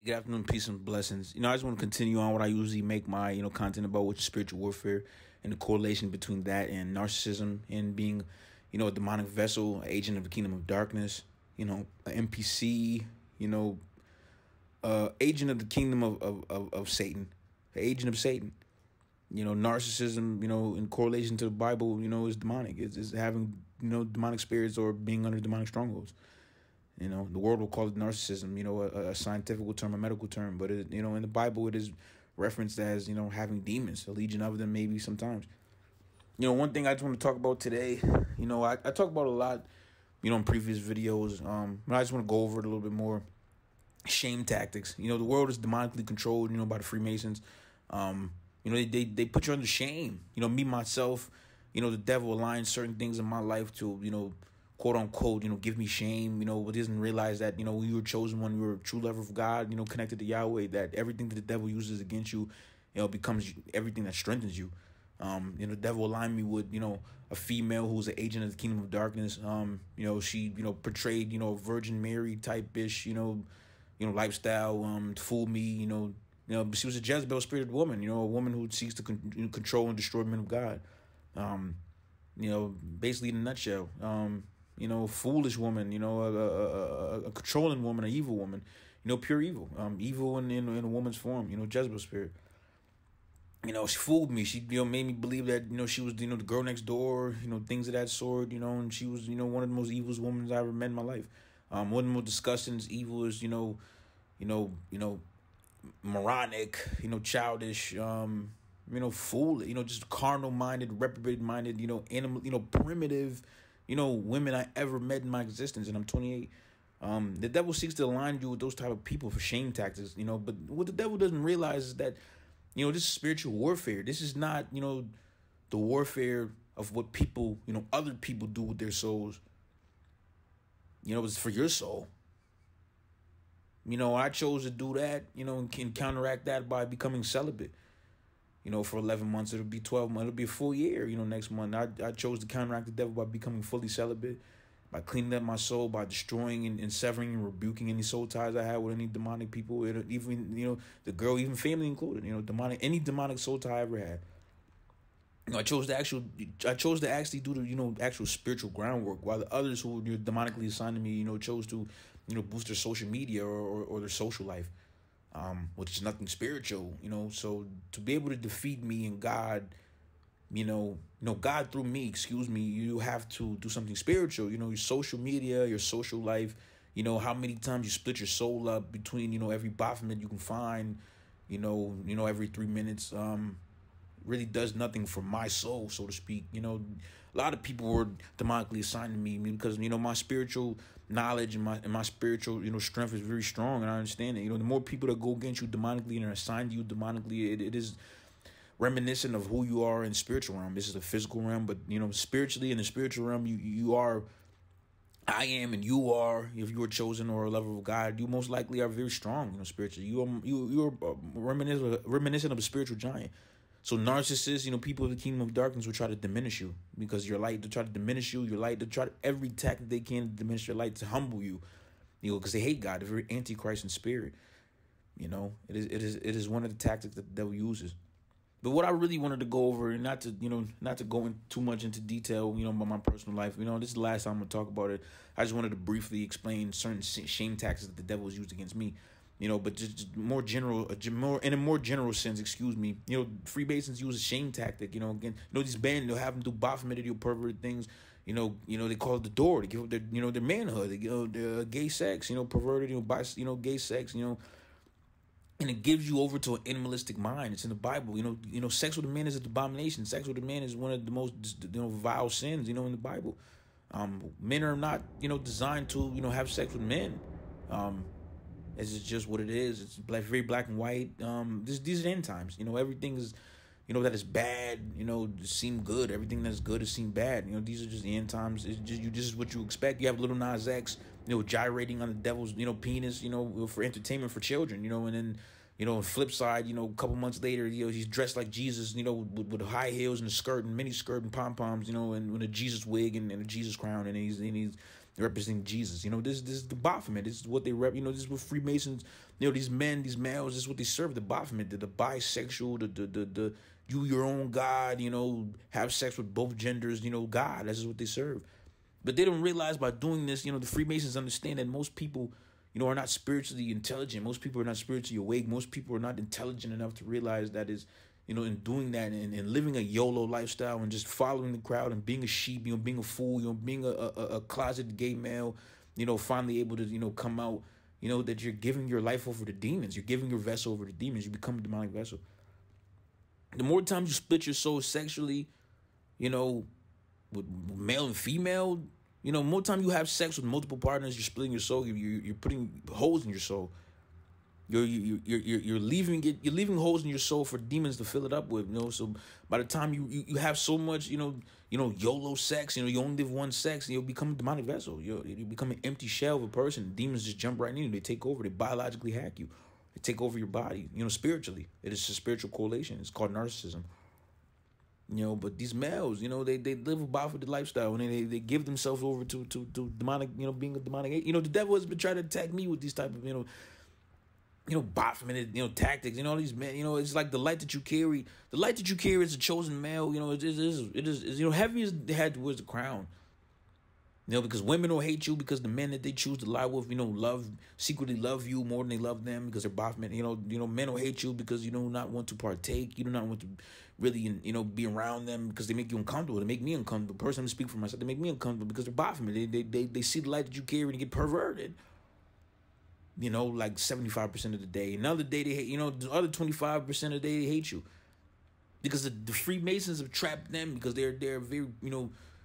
Good afternoon, peace and blessings. I just want to continue on what I usually make my, content about, which is spiritual warfare and the correlation between that and narcissism and being, a demonic vessel, an agent of the kingdom of darkness, an NPC, agent of the kingdom of Satan, an agent of Satan. Narcissism, in correlation to the Bible, is demonic. It's having, demonic spirits or being under demonic strongholds. The world will call it narcissism, a scientific term, a medical term. But, in the Bible, it is referenced as, having demons, a legion of them maybe sometimes. One thing I just want to talk about today, I talk about a lot, in previous videos. But I just want to go over it a little bit more. Shame tactics. The world is demonically controlled, by the Freemasons. They put you under shame. Me, myself, the devil aligns certain things in my life to, quote unquote, give me shame, but doesn't realize that, we were chosen when we were a true lover of God, connected to Yahweh, that everything that the devil uses against you, becomes everything that strengthens you. The devil aligned me with, a female who's an agent of the kingdom of darkness. She, portrayed, a Virgin Mary type-ish, lifestyle, to fool me, but she was a Jezebel spirited woman, a woman who seeks to control and destroy men of God. Basically in a nutshell, foolish woman, a controlling woman, an evil woman, pure evil, evil in a woman's form, Jezebel spirit. She fooled me. She, made me believe that, she was, the girl next door, things of that sort, and she was, one of the most evil women I ever met in my life. One of the most disgusting, evil is, moronic, childish, fool, just carnal-minded, reprobate-minded, animal, primitive, women I ever met in my existence, and I'm 28. The devil seeks to align you with those type of people for shame tactics, but what the devil doesn't realize is that, this is spiritual warfare. This is not, the warfare of what people, other people do with their souls. It's for your soul. I chose to do that, and can counteract that by becoming celibate. For 11 months, it'll be 12 months, it'll be a full year, next month. I chose to counteract the devil by becoming fully celibate, by cleaning up my soul, by destroying and severing and rebuking any soul ties I had with any demonic people, even, the girl, even family included, any demonic soul tie I ever had. I chose to actually do the, actual spiritual groundwork, while the others who were demonically assigned to me, chose to, boost their social media or their social life. Which is nothing spiritual, so to be able to defeat me and God, God through me, you have to do something spiritual, your social media, your social life, how many times you split your soul up between, every Baphomet you can find, every 3 minutes, really does nothing for my soul, so to speak. A lot of people were demonically assigned to me because, my spiritual knowledge and my spiritual, strength is very strong, and I understand it. The more people that go against you demonically and are assigned to you demonically, it is reminiscent of who you are in the spiritual realm. This is the physical realm, but, spiritually, in the spiritual realm, you are, I am, and you are, if you are chosen or a lover of God, you most likely are very strong, spiritually. You are reminiscent of a spiritual giant. So narcissists, people of the kingdom of darkness will try to diminish you because you're light. They'll try to diminish you. Your light. They'll try every tactic they can to diminish your light, to humble you, because they hate God. They're very antichrist in spirit. It is one of the tactics that the devil uses. But what I really wanted to go over, and not to go in too much into detail, about my personal life. This is the last time I'm gonna talk about it. I just wanted to briefly explain certain shame tactics that the devil has used against me. But just more general, in a more general sense, Freemasons use a shame tactic. Again, these bands, they'll have them do Baphomet, perverted things. They call it the door. They give up their, their manhood. Their gay sex. Perverted, gay sex. And it gives you over to an animalistic mind. It's in the Bible. Sex with a man is an abomination. Sex with a man is one of the most, vile sins. In the Bible, men are not, designed to, have sex with men. It's just what it is. It's very black and white. These are the end times. Everything is, that is bad, seem good. Everything that's good is seem bad. These are just the end times. It's just this is what you expect. You have Little Nas X, gyrating on the devil's, penis, for entertainment for children, and then, on the flip side, a couple months later, he's dressed like Jesus, with high heels and a skirt and mini skirt and pom-poms, and with a Jesus wig and a Jesus crown, and he's representing Jesus. This is the Baphomet. This is what they rep. This is what Freemasons, these men, these males, this is what they serve, the Baphomet, the bisexual, the you your own God, have sex with both genders, God, that's just what they serve. But they don't realize by doing this, the Freemasons understand that most people, are not spiritually intelligent. Most people are not spiritually awake. Most people are not intelligent enough to realize that is, in doing that and living a YOLO lifestyle and just following the crowd and being a sheep, being a fool, being a closeted gay male, finally able to, come out, that you're giving your life over to demons. You're giving your vessel over to demons. You become a demonic vessel. The more times you split your soul sexually, with male and female, more time you have sex with multiple partners, you're splitting your soul. You're putting holes in your soul. You're leaving it. You're leaving holes in your soul for demons to fill it up with. So by the time you have so much, YOLO sex. You only live one sex, and you'll become a demonic vessel. You become an empty shell of a person. Demons just jump right in you. They take over. They biologically hack you. They take over your body. spiritually. It is a spiritual correlation. It's called narcissism. But these males, they live a Baphomet lifestyle, and they give themselves over to demonic, being a demonic. The devil has been trying to attack me with these type of, Baphomet, tactics. These men, it's like the light that you carry. The light that you carry as a chosen male, it is heavy as the head towards the crown. Because women will hate you because the men that they choose to lie with, secretly love you more than they love them because they're Baphomet. Men will hate you because you do not want to partake. You do not want to really, be around them because they make you uncomfortable. They make me uncomfortable. The person to speak for myself, they make me uncomfortable because they're Baphomet. They see the light that you carry and get perverted. Like 75% of the day. Another day they hate, the other 25% of the day they hate you. Because the Freemasons have trapped them because they're very,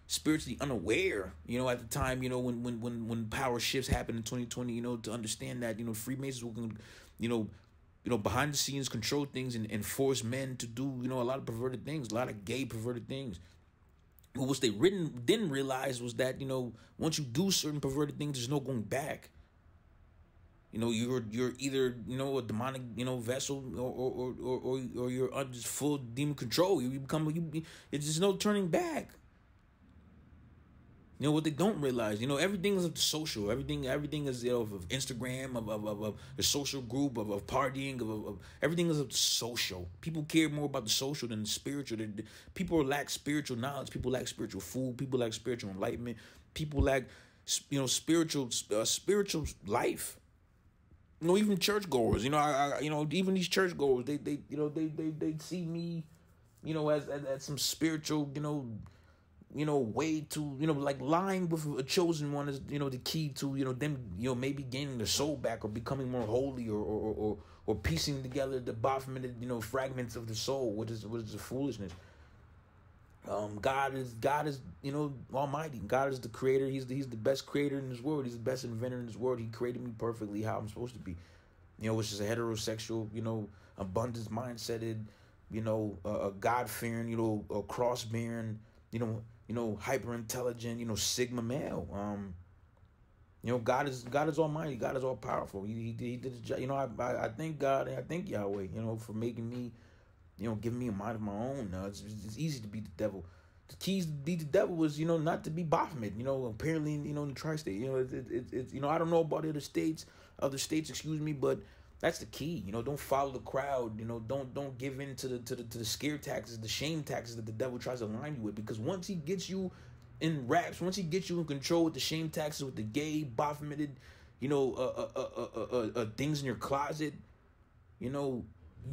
spiritually unaware, at the time, when power shifts happen in 2020, to understand that, Freemasons will, behind the scenes control things and force men to do, a lot of perverted things, a lot of gay perverted things. But what they didn't realize was that, once you do certain perverted things, there's no going back. You're either, a demonic, vessel or you're under full demon control. It's just no turning back. What they don't realize, everything is social. Everything is of Instagram, of a social group, of partying, of everything is of social. People care more about the social than the spiritual. People lack spiritual knowledge. People lack spiritual food. People lack spiritual enlightenment. People lack, spiritual life. Even churchgoers. Even these churchgoers, they see me, as some spiritual, way to, like lying with a chosen one is, the key to, them, maybe gaining their soul back or becoming more holy or piecing together the Baphomet, fragments of the soul, which is a foolishness. God is, Almighty. God is the creator. He's the best creator in this world. He's the best inventor in this world. He created me perfectly how I'm supposed to be, which is a heterosexual, abundance mindseted, a God-fearing, a cross-bearing, hyper intelligent, Sigma male. God is Almighty. God is all powerful. He did his job. I thank God and I thank Yahweh, for making me, giving me a mind of my own. It's easy to beat the devil. The keys to beat the devil was, not to be Baphomet. Apparently, in the tri-state. It's I don't know about other states, but that's the key. Don't follow the crowd. Don't give in to the scare taxes, the shame taxes that the devil tries to line you with. Because once he gets you in wraps, once he gets you in control with the shame taxes, with the gay, Baphometed, things in your closet, you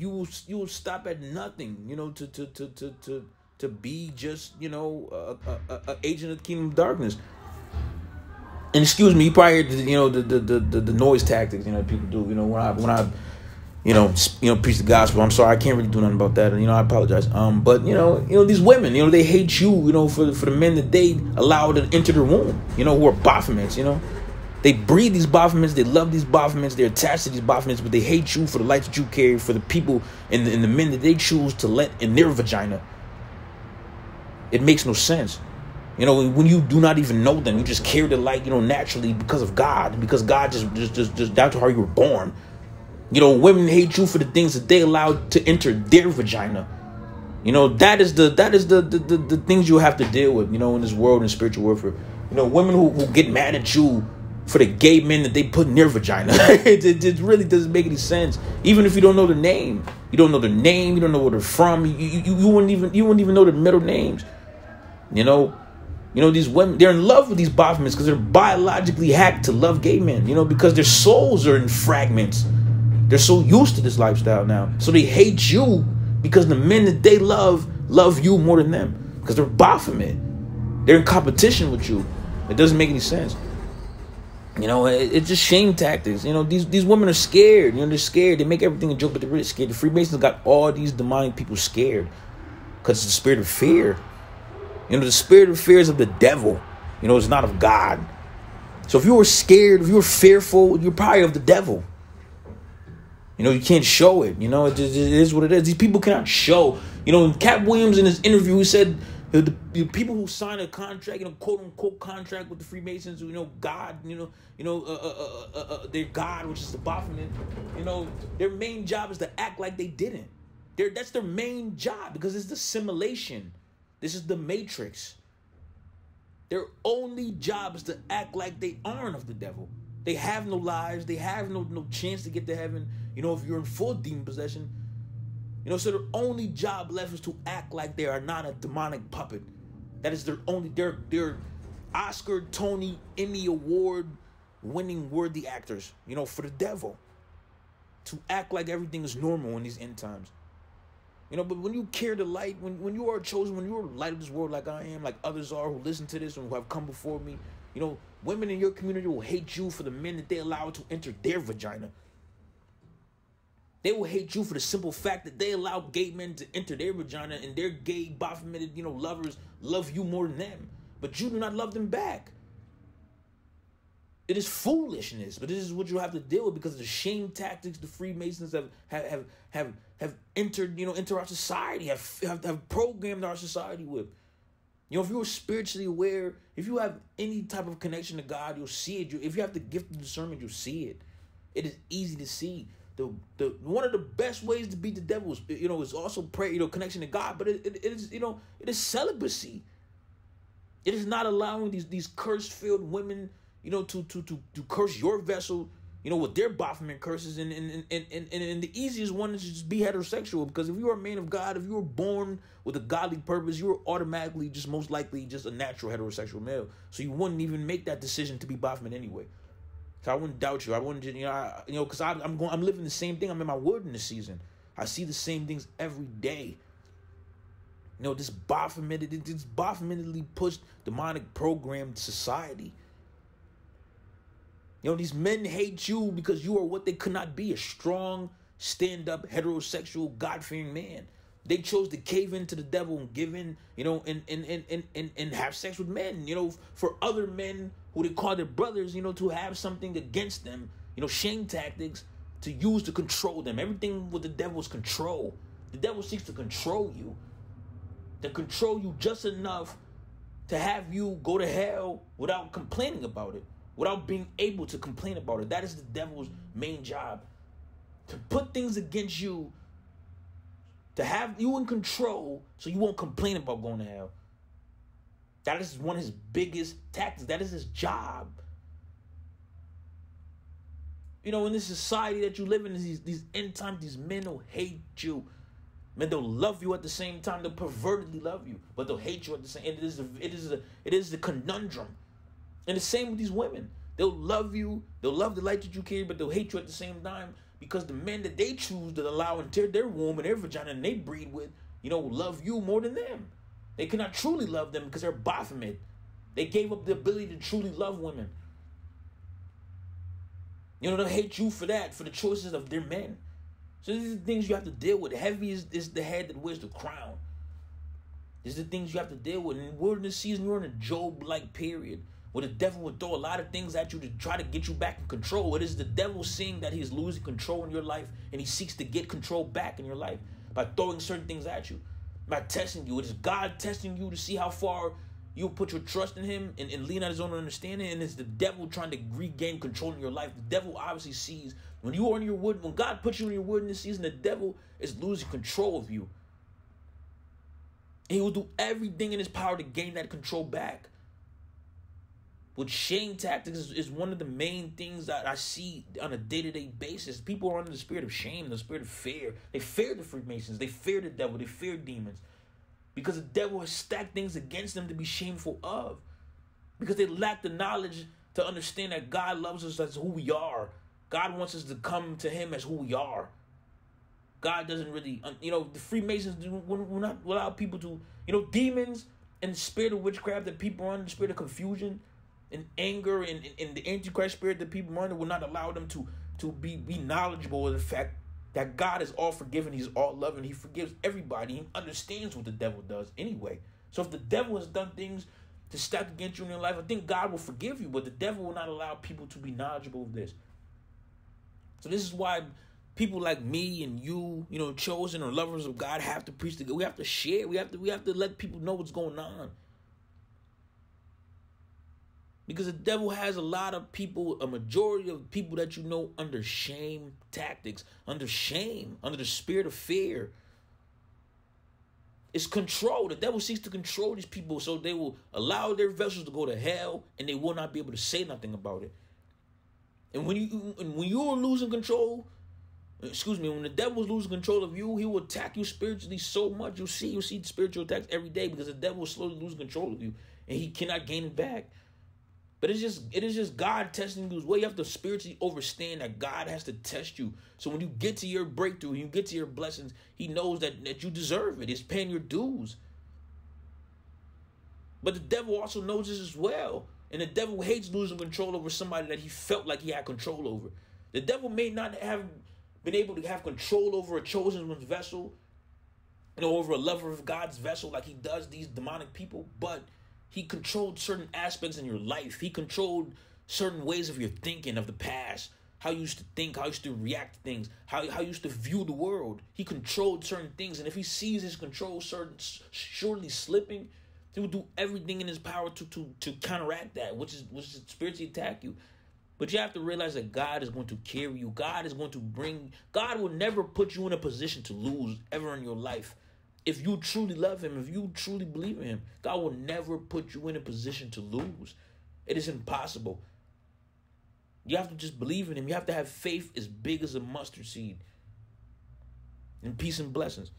will stop at nothing. To be just a agent of the kingdom of darkness. And excuse me, you probably heard the noise tactics people do when I preach the gospel. I'm sorry, I can't really do nothing about that. I apologize. But these women, they hate you, for the men that they allow to enter the womb, who are Baphomets. They breed these Baphomets, they love these Baphomets, they're attached to these Baphomets, but they hate you for the light that you carry, for the people and the men that they choose to let in their vagina. It makes no sense. When you do not even know them, you just carry the light, naturally because of God, because God just that's how you were born. Women hate you for the things that they allowed to enter their vagina. That is the things you have to deal with, in this world, in spiritual warfare. Women who get mad at you for the gay men that they put in their vagina. It really doesn't make any sense. Even if you don't know their name, you don't know where they're from. You wouldn't even know their middle names. You know, these women, they're in love with these Baphomets because they're biologically hacked to love gay men. Because their souls are in fragments. They're so used to this lifestyle now, so they hate you because the men that they love you more than them because they're Baphomet. They're in competition with you. It doesn't make any sense. It's just shame tactics. These women are scared. They're scared. They make everything a joke, but they're really scared. The Freemasons got all these demonic people scared because it's the spirit of fear. The spirit of fear is of the devil. It's not of God. So if you were scared, if you were fearful, you're probably of the devil. You can't show it. It is what it is. These people cannot show. Cat Williams in his interview, he said the people who sign a contract, quote unquote contract with the Freemasons, God, their God, which is the Baphomet, their main job is to act like they didn't. That's their main job because it's the simulation. This is the Matrix. Their only job is to act like they aren't of the devil. They have no lives. They have no chance to get to heaven. If you're in full demon possession. So their only job left is to act like they are not a demonic puppet. That is their only, they're Oscar, Tony, Emmy Award winning worthy actors, for the devil. To act like everything is normal in these end times. But when you carry the light, when you are chosen, when you are the light of this world like I am, like others are who listen to this and who have come before me, women in your community will hate you for the men that they allow to enter their vagina. They will hate you for the simple fact that they allow gay men to enter their vagina and their gay, Baphometed, lovers love you more than them. But you do not love them back. It is foolishness, but this is what you have to deal with because of the shame tactics the Freemasons have entered, into our society, have programmed our society with. If you're spiritually aware, if you have any type of connection to God, you'll see it. If you have the gift of discernment, you'll see it. It is easy to see. The one of the best ways to beat the devil is, is also prayer, connection to God, but it is celibacy. It is not allowing these curse-filled women, to curse your vessel, with their Baphomet curses, and the easiest one is to just be heterosexual, because if you are a man of God, if you were born with a godly purpose, you are automatically just most likely just a natural heterosexual male, so you wouldn't even make that decision to be Baphomet anyway. So I wouldn't doubt you. I wouldn't, because I'm living the same thing. I'm in my wilderness season. I see the same things every day. This Baphometedly pushed demonic programmed society. These men hate you because you are what they could not be, a strong, stand-up, heterosexual, God-fearing man. They chose to cave into the devil and give in, and have sex with men, for other men who they call their brothers, to have something against them, shame tactics to use to control them. Everything with the devil is control. The devil seeks to control you just enough to have you go to hell without complaining about it, without being able to complain about it. That is the devil's main job, to put things against you, to have you in control so you won't complain about going to hell. That is one of his biggest tactics. That is his job. In this society that you live in, these end times, these men will hate you. Men, they'll love you at the same time. They'll pervertedly love you, but they'll hate you at the same. It is the conundrum. And the same with these women. They'll love you. They'll love the light that you carry, but they'll hate you at the same time because the men that they choose to allow into their womb and their vagina and they breed with, love you more than them. They cannot truly love them because they're Baphomet. They gave up the ability to truly love women. They'll hate you for that, for the choices of their men. So these are the things you have to deal with. Heavy is the head that wears the crown. These are the things you have to deal with. And we're in this season, we're in a Job-like period where the devil will throw a lot of things at you to try to get you back in control. It is the devil seeing that he's losing control in your life, and he seeks to get control back in your life by throwing certain things at you, by testing you. It is God testing you to see how far you'll put your trust in him and lean on his own understanding, and it's the devil trying to regain control in your life. The devil obviously sees when you are in your wood, when God puts you in your wilderness season, the devil is losing control of you. And he will do everything in his power to gain that control back. with shame tactics is one of the main things that I see on a day-to-day basis. People are under the spirit of shame, the spirit of fear. They fear the Freemasons. They fear the devil. They fear demons. Because the devil has stacked things against them to be shameful of. Because they lack the knowledge to understand that God loves us as who we are. God wants us to come to him as who we are. God doesn't really, the Freemasons will not allow people to, demons and the spirit of witchcraft that people are under, the spirit of confusion and anger and the Antichrist spirit that people are under will not allow them to be knowledgeable of the fact that God is all forgiving. He's all loving. He forgives everybody. He understands what the devil does anyway. So if the devil has done things to stack against you in your life, I think God will forgive you, but the devil will not allow people to be knowledgeable of this. So this is why people like me and you, chosen or lovers of God, have to preach the good. We have to share. We have to let people know what's going on. Because the devil has a lot of people, a majority of people that under shame tactics, under shame, under the spirit of fear. It's control. The devil seeks to control these people so they will allow their vessels to go to hell and they will not be able to say nothing about it. And when you are losing control, when the devil is losing control of you, he will attack you spiritually so much. You'll see spiritual attacks every day because the devil will slowly lose control of you and he cannot gain it back. But it is just God testing you as well. You have to spiritually understand that God has to test you. So when you get to your breakthrough, when you get to your blessings, he knows that you deserve it. It's paying your dues. But the devil also knows this as well. And the devil hates losing control over somebody that he felt like he had control over. The devil may not have been able to have control over a chosen one's vessel, over a lover of God's vessel like he does these demonic people, but he controlled certain aspects in your life. He controlled certain ways of your thinking of the past, how you used to think, how you used to react to things, how you used to view the world. He controlled certain things, and if he sees his control surely slipping, he will do everything in his power to counteract that, which is spiritually attack you. But you have to realize that God is going to carry you. God will never put you in a position to lose ever in your life. If you truly love him, if you truly believe in him, God will never put you in a position to lose. It is impossible. You have to just believe in him. You have to have faith as big as a mustard seed. And peace and blessings.